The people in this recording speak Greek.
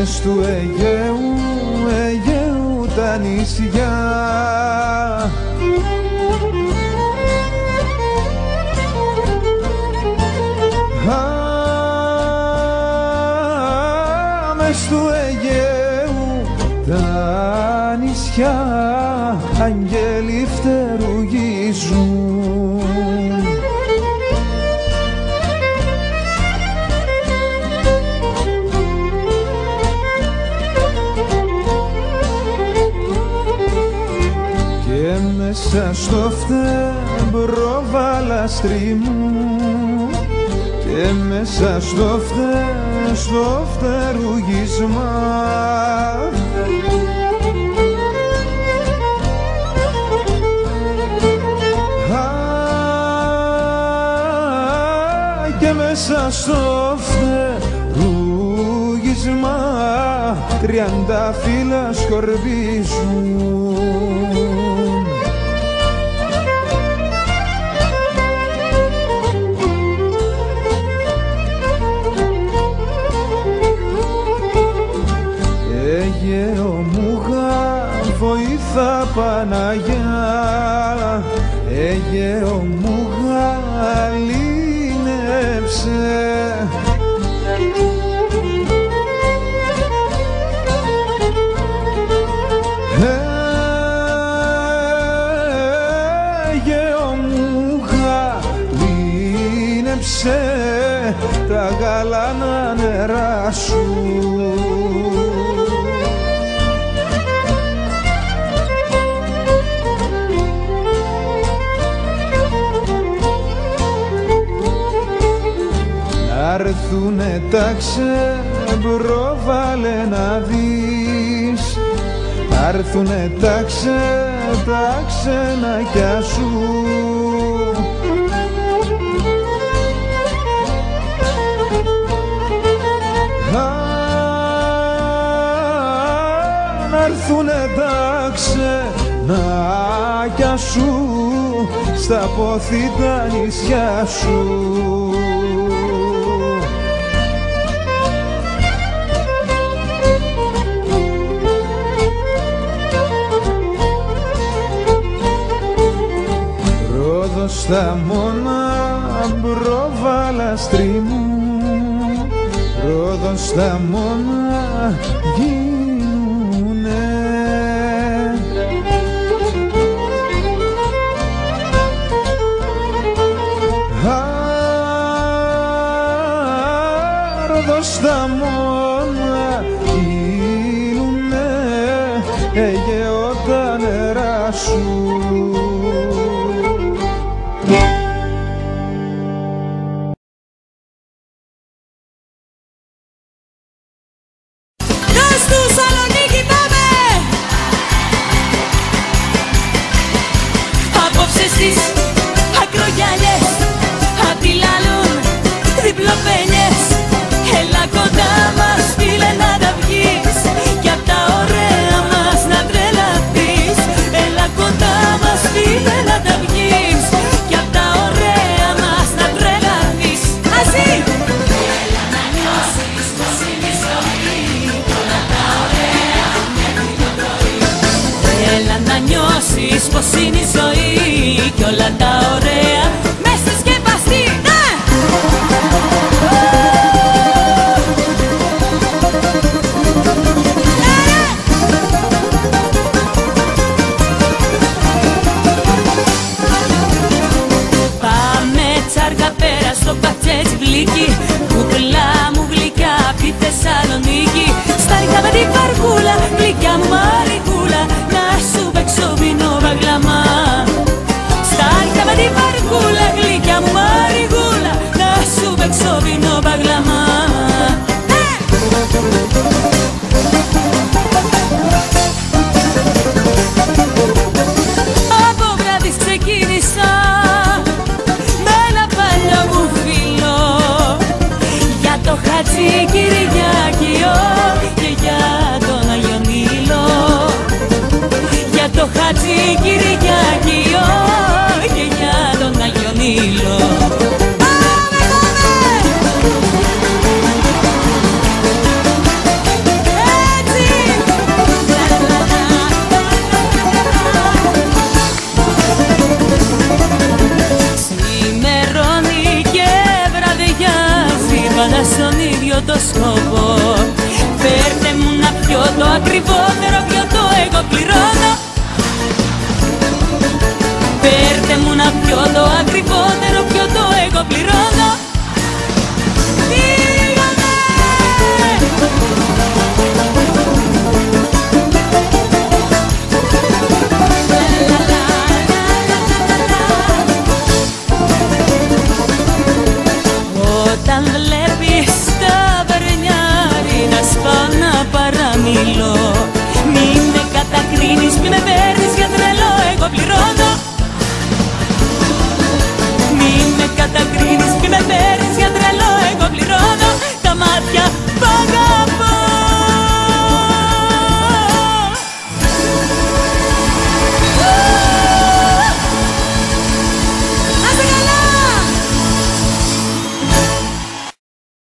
μες του Αιγαίου, Αιγαίου τα νησιά. Μες του Αιγαίου τα νησιά αγγέλοι φτερουγίζουν. Και μέσα στο φτέμπρο βαλαστρί μου, και μέσα στο φτερουγίσμα και μέσα στο φτερουγίσμα 30 φύλλα σκορπίζουν. Αιγαίο μου βοήθα Παναγιά, Αιγαίο μου γαλήνεψε. Αιγαίο μου γαλήνεψε τα γαλάνα νερά σου. Αρθούνε τα ξεμπρόβαλε να δεις, αρθούνε τα ξενακιά σου. Αρθούνε τα ξενακιά σου στα πόθη τα νησιά σου. Στα μόνα μπροβαλαστρί μου, Ρόδον στα μόνα γίνουνε. Ρόδον στα μόνα γίνουνε, Αιγαίο τα νερά σου. Στις ακρογιαλιές αντιλαλούν διπλοπένιες. Έλα κοντά μας φίλε να τα βγεις κι απ' τα ωραία μας να τρελαθείς. Έλα κοντά μας φίλε να τα βγεις κι απ' τα ωραία μας να τρελαθείς. Μαζί! Έλα να νιώσεις πως είναι η ζωή κι όλα τα ωραία μέχρι το πρωί. Έλα να νιώσεις πως είναι η ζωή κι όλα τα ωραία μες στη σκεπαστή. Ναι! Πάμε τσάργα πέρα στο πατσέτσι βλίκι, κουκλά μου γλυκιά απ' τη Θεσσαλονίκη. Στάριχα με την παρκούλα, γλυκιά μου μαρικούλα, να σου παίξω βινό βαγλαμά. Στάριχα με την ακριβότερο πιωτό εγώ πληρώνω. Φέρτε μου να πιω το ακριβότερο πιωτό εγώ πληρώνω. Όταν βλέπεις τα βαρνιάρι να σπάω να παραμιλώ,